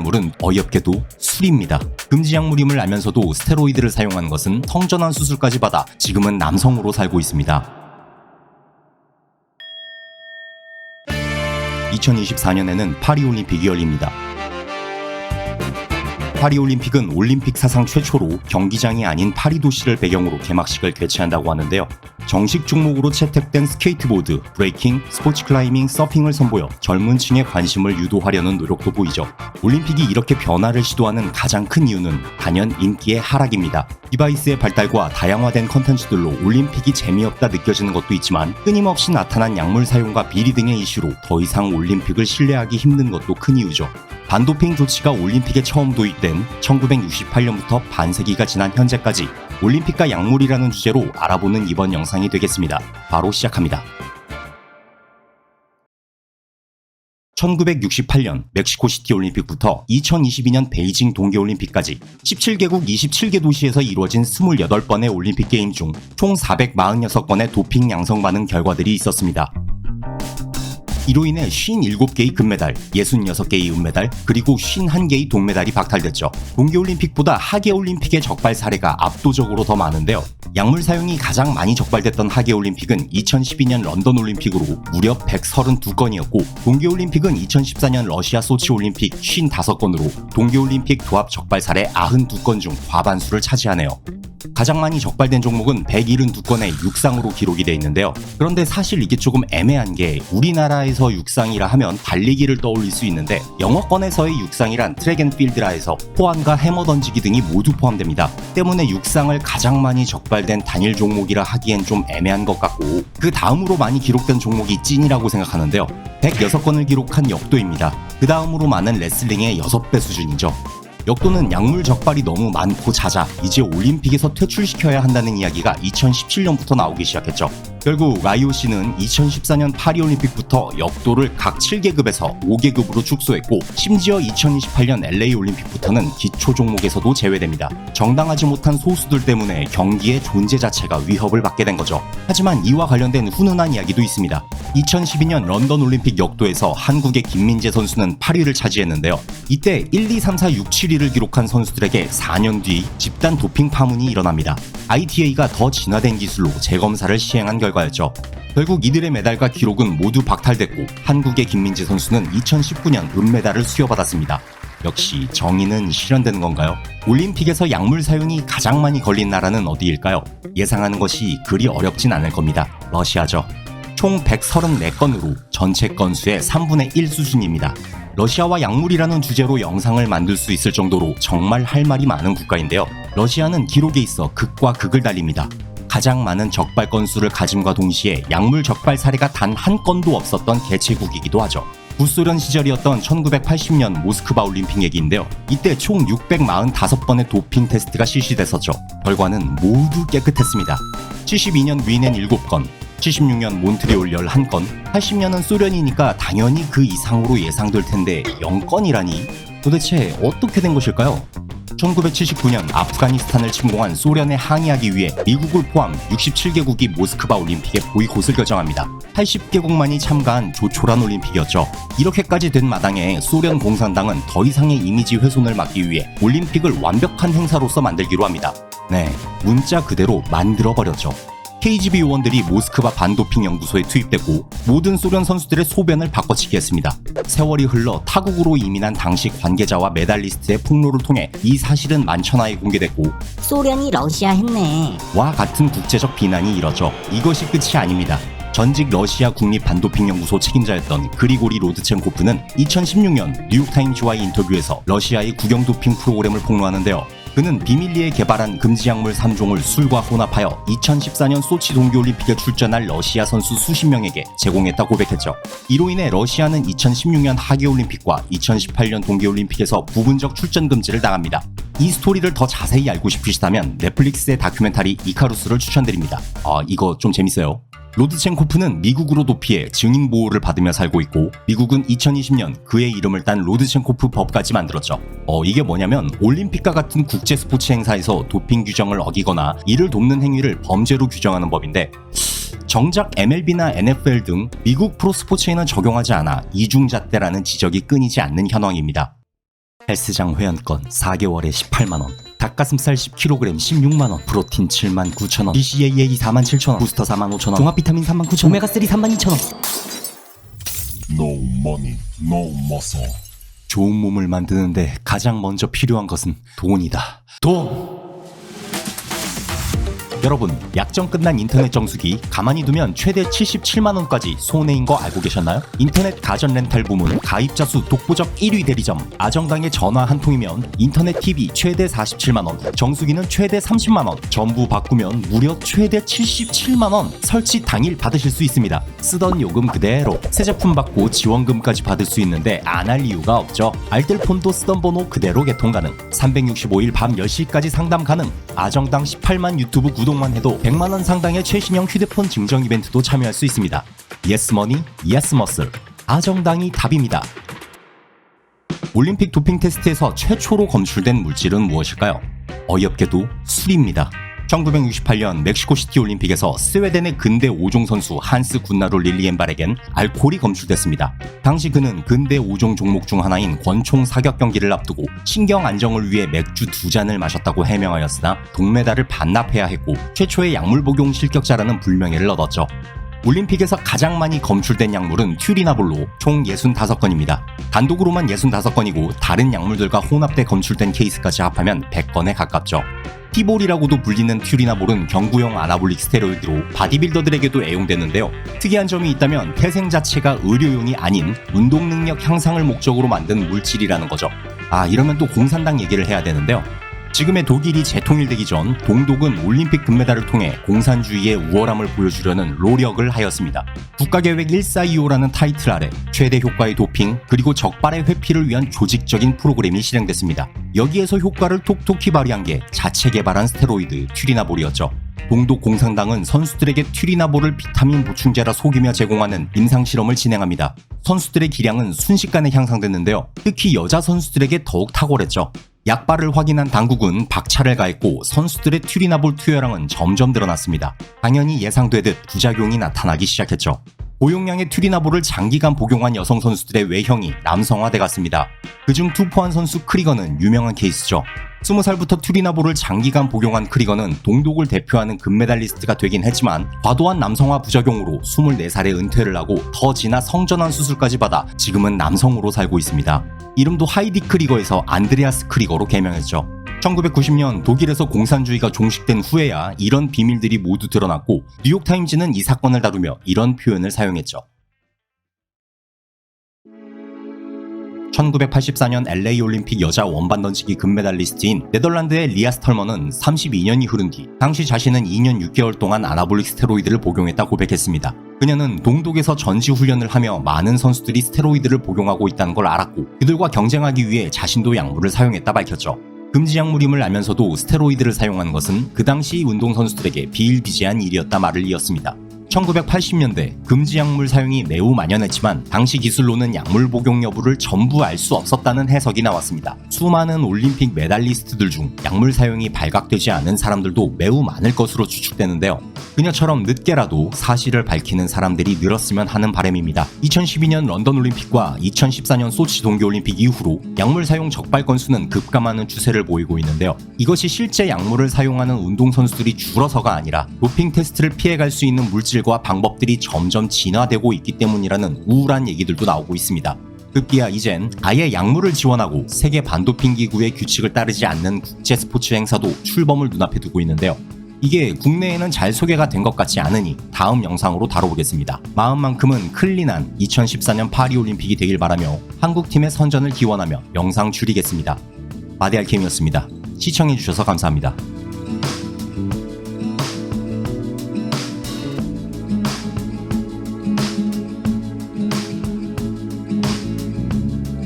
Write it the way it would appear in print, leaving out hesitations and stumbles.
약물은 어이없게도 술입니다. 금지 약물임을 알면서도 스테로이드를 사용한 것은 성전환 수술까지 받아 지금은 남성으로 살고 있습니다. 2024년에는 파리올림픽이 열립니다. 파리올림픽은 올림픽 사상 최초로 경기장이 아닌 파리 도시를 배경으로 개막식을 개최한다고 하는데요. 정식 종목으로 채택된 스케이트보드, 브레이킹, 스포츠 클라이밍, 서핑을 선보여 젊은 층의 관심을 유도하려는 노력도 보이죠. 올림픽이 이렇게 변화를 시도하는 가장 큰 이유는 단연 인기의 하락입니다. 디바이스의 발달과 다양화된 컨텐츠들로 올림픽이 재미없다 느껴지는 것도 있지만 끊임없이 나타난 약물 사용과 비리 등의 이슈로 더 이상 올림픽을 신뢰하기 힘든 것도 큰 이유죠. 반도핑 조치가 올림픽에 처음 도입된 1968년부터 반세기가 지난 현재까지 올림픽과 약물이라는 주제로 알아보는 이번 영상이 되겠습니다. 바로 시작합니다. 1968년 멕시코시티 올림픽부터 2022년 베이징 동계올림픽까지 17개국 27개 도시에서 이루어진 28번의 올림픽 게임 중 총 446건의 도핑 양성 반응 결과들이 있었습니다. 이로 인해 57개의 금메달, 66개의 은메달, 그리고 51개의 동메달이 박탈됐죠. 동계올림픽보다 하계올림픽의 적발 사례가 압도적으로 더 많은데요. 약물 사용이 가장 많이 적발됐던 하계올림픽은 2012년 런던 올림픽으로 무려 132건이었고 동계올림픽은 2014년 러시아 소치 올림픽 55건으로 동계올림픽 도합 적발 사례 92건 중 과반수를 차지하네요. 가장 많이 적발된 종목은 172건의 육상으로 기록이 돼 있는데요. 그런데 사실 이게 조금 애매한 게 우리나라에서 육상이라 하면 달리기를 떠올릴 수 있는데 영어권에서의 육상이란 트랙앤필드라 해서 포환과 해머 던지기 등이 모두 포함됩니다. 때문에 육상을 가장 많이 적발된 단일 종목이라 하기엔 좀 애매한 것 같고 그 다음으로 많이 기록된 종목이 찐이라고 생각하는데요. 106건을 기록한 역도입니다. 그 다음으로 많은 레슬링의 6배 수준이죠. 역도는 약물 적발이 너무 많고 잦아 이제 올림픽에서 퇴출시켜야 한다는 이야기가 2017년부터 나오기 시작했죠. 결국 IOC는 2014년 파리올림픽부터 역도를 각 7계급에서 5계급으로 축소했고 심지어 2028년 LA 올림픽부터는 기초 종목에서도 제외됩니다. 정당하지 못한 소수들 때문에 경기의 존재 자체가 위협을 받게 된 거죠. 하지만 이와 관련된 훈훈한 이야기도 있습니다. 2012년 런던 올림픽 역도에서 한국의 김민재 선수는 8위를 차지했는데요. 이때 1, 2, 3, 4, 6, 7위를 기록한 선수들에게 4년 뒤 집단 도핑 파문이 일어납니다. ITA가 더 진화된 기술로 재검사를 시행한 결과였죠. 결국 이들의 메달과 기록은 모두 박탈됐고 한국의 김민재 선수는 2019년 은메달을 수여받았습니다. 역시 정의는 실현되는 건가요? 올림픽에서 약물 사용이 가장 많이 걸린 나라는 어디일까요? 예상하는 것이 그리 어렵진 않을 겁니다. 러시아죠. 총 134건으로 전체 건수의 3분의 1 수준입니다. 러시아와 약물이라는 주제로 영상을 만들 수 있을 정도로 정말 할 말이 많은 국가인데요. 러시아는 기록에 있어 극과 극을 달립니다. 가장 많은 적발 건수를 가짐과 동시에 약물 적발 사례가 단 한 건도 없었던 개최국이기도 하죠. 구소련 시절이었던 1980년 모스크바 올림픽 얘기인데요. 이때 총 645번의 도핑 테스트가 실시됐었죠. 결과는 모두 깨끗했습니다. 72년 위넨 7건, 76년 몬트리올 11건, 80년은 소련이니까 당연히 그 이상으로 예상될 텐데 0건이라니? 도대체 어떻게 된 것일까요? 1979년 아프가니스탄을 침공한 소련에 항의하기 위해 미국을 포함 67개국이 모스크바 올림픽에 보이콧을 결정합니다. 80개국만이 참가한 조촐한 올림픽이었죠. 이렇게까지 된 마당에 소련 공산당은 더 이상의 이미지 훼손을 막기 위해 올림픽을 완벽한 행사로서 만들기로 합니다. 네, 문자 그대로 만들어버렸죠. KGB 요원들이 모스크바 반도핑 연구소에 투입됐고 모든 소련 선수들의 소변을 바꿔치기 했습니다. 세월이 흘러 타국으로 이민한 당시 관계자와 메달리스트의 폭로를 통해 이 사실은 만천하에 공개됐고 소련이 러시아 했네. 와 같은 국제적 비난이 이뤄져 이것이 끝이 아닙니다. 전직 러시아 국립반도핑연구소 책임자였던 그리고리 로드첸코프는 2016년 뉴욕타임즈와의 인터뷰에서 러시아의 국영도핑 프로그램을 폭로하는데요. 그는 비밀리에 개발한 금지약물 3종을 술과 혼합하여 2014년 소치 동계올림픽에 출전할 러시아 선수 수십 명에게 제공했다 고백했죠. 이로 인해 러시아는 2016년 하계올림픽과 2018년 동계올림픽에서 부분적 출전 금지를 당합니다. 이 스토리를 더 자세히 알고 싶으시다면 넷플릭스의 다큐멘터리 이카루스를 추천드립니다. 이거 좀 재밌어요. 로드첸코프는 미국으로 도피해 증인 보호를 받으며 살고 있고 미국은 2020년 그의 이름을 딴 로드첸코프 법까지 만들었죠. 이게 뭐냐면 올림픽과 같은 국제 스포츠 행사에서 도핑 규정을 어기거나 이를 돕는 행위를 범죄로 규정하는 법인데 정작 MLB나 NFL 등 미국 프로스포츠에는 적용하지 않아 이중잣대라는 지적이 끊이지 않는 현황입니다. 헬스장 회원권 4개월에 18만원, 닭가슴살 10kg 16만원, 프로틴 79,000원, BCAA 47,000원, 부스터 45,000원, 종합비타민 39,000원, 오메가3 32,000원. No money, no muscle. 좋은 몸을 만드는데 가장 먼저 필요한 것은 돈이다. 돈! 여러분, 약정 끝난 인터넷 정수기 가만히 두면 최대 77만원까지 손해인 거 알고 계셨나요? 인터넷 가전 렌탈 부문 가입자 수 독보적 1위 대리점 아정당의 전화 한 통이면 인터넷 TV 최대 47만원, 정수기는 최대 30만원, 전부 바꾸면 무려 최대 77만원 설치 당일 받으실 수 있습니다. 쓰던 요금 그대로 새 제품 받고 지원금까지 받을 수 있는데 안 할 이유가 없죠. 알뜰폰도 쓰던 번호 그대로 개통 가능, 365일 밤 10시까지 상담 가능, 아정당 18만 유튜브 구독만 해도 100만원 상당의 최신형 휴대폰 증정 이벤트도 참여할 수 있습니다. 예스머니, 예스머슬, 아정당이 답입니다. 올림픽 도핑 테스트에서 최초로 검출된 물질은 무엇일까요? 어이없게도 술입니다. 1968년 멕시코시티 올림픽에서 스웨덴의 근대 5종 선수 한스 군나로 릴리엔발에겐 알코올이 검출됐습니다. 당시 그는 근대 5종 종목 중 하나인 권총 사격 경기를 앞두고 신경 안정을 위해 맥주 2잔을 마셨다고 해명하였으나 동메달을 반납해야 했고 최초의 약물 복용 실격자라는 불명예를 얻었죠. 올림픽에서 가장 많이 검출된 약물은 튜리나볼로 총 65건입니다. 단독으로만 65건이고 다른 약물들과 혼합돼 검출된 케이스까지 합하면 100건에 가깝죠. 티볼이라고도 불리는 튜리나볼은 경구용 아나볼릭 스테로이드로 바디빌더들에게도 애용되는데요. 특이한 점이 있다면 태생 자체가 의료용이 아닌 운동 능력 향상을 목적으로 만든 물질이라는 거죠. 이러면 또 공산당 얘기를 해야 되는데요. 지금의 독일이 재통일되기 전 동독은 올림픽 금메달을 통해 공산주의의 우월함을 보여주려는 노력을 하였습니다. 국가계획 1425라는 타이틀 아래 최대 효과의 도핑 그리고 적발의 회피를 위한 조직적인 프로그램이 실행됐습니다. 여기에서 효과를 톡톡히 발휘한 게 자체 개발한 스테로이드 튜리나볼이었죠. 동독 공산당은 선수들에게 튜리나볼을 비타민 보충제라 속이며 제공하는 임상실험을 진행합니다. 선수들의 기량은 순식간에 향상됐는데요. 특히 여자 선수들에게 더욱 탁월했죠. 약발을 확인한 당국은 박차를 가했고 선수들의 튜리나볼 투여량은 점점 늘어났습니다. 당연히 예상되듯 부작용이 나타나기 시작했죠. 고용량의 튜리나볼을 장기간 복용한 여성 선수들의 외형이 남성화돼 갔습니다. 그중 투포한 선수 크리거는 유명한 케이스죠. 20살부터 튜리나볼을 장기간 복용한 크리거는 동독을 대표하는 금메달리스트가 되긴 했지만 과도한 남성화 부작용으로 24살에 은퇴를 하고 더 진화 성전환 수술까지 받아 지금은 남성으로 살고 있습니다. 이름도 하이디 크리거에서 안드레아스 크리거로 개명했죠. 1990년 독일에서 공산주의가 종식된 후에야 이런 비밀들이 모두 드러났고 뉴욕타임즈는 이 사건을 다루며 이런 표현을 사용했죠. 1984년 LA 올림픽 여자 원반 던지기 금메달리스트인 네덜란드의 리아 스털먼은 32년이 흐른 뒤 당시 자신은 2년 6개월 동안 아나볼릭 스테로이드를 복용했다 고백했습니다. 그녀는 동독에서 전지 훈련을 하며 많은 선수들이 스테로이드를 복용하고 있다는 걸 알았고 그들과 경쟁하기 위해 자신도 약물을 사용했다 밝혔죠. 금지 약물임을 알면서도 스테로이드를 사용한 것은 그 당시 운동선수들에게 비일비재한 일이었다 말을 이었습니다. 1980년대 금지 약물 사용이 매우 만연했지만 당시 기술로는 약물 복용 여부를 전부 알 수 없었다는 해석이 나왔습니다. 수많은 올림픽 메달리스트들 중 약물 사용이 발각되지 않은 사람들도 매우 많을 것으로 추측되는데요. 그녀처럼 늦게라도 사실을 밝히는 사람들이 늘었으면 하는 바람입니다. 2012년 런던 올림픽과 2014년 소치 동계올림픽 이후로 약물 사용 적발 건수는 급감하는 추세를 보이고 있는데요. 이것이 실제 약물을 사용하는 운동선수들이 줄어서가 아니라 도핑 테스트를 피해갈 수 있는 물질과 방법들이 점점 진화되고 있기 때문이라는 우울한 얘기들도 나오고 있습니다. 급기야 이젠 아예 약물을 지원하고 세계 반도핑 기구의 규칙을 따르지 않는 국제 스포츠 행사도 출범을 눈앞에 두고 있는데요. 이게 국내에는 잘 소개가 된 것 같지 않으니 다음 영상으로 다뤄보겠습니다. 마음만큼은 클린한 2014년 파리올림픽이 되길 바라며 한국팀의 선전을 기원하며 영상 줄이겠습니다. 마디알캠이었습니다. 시청해주셔서 감사합니다.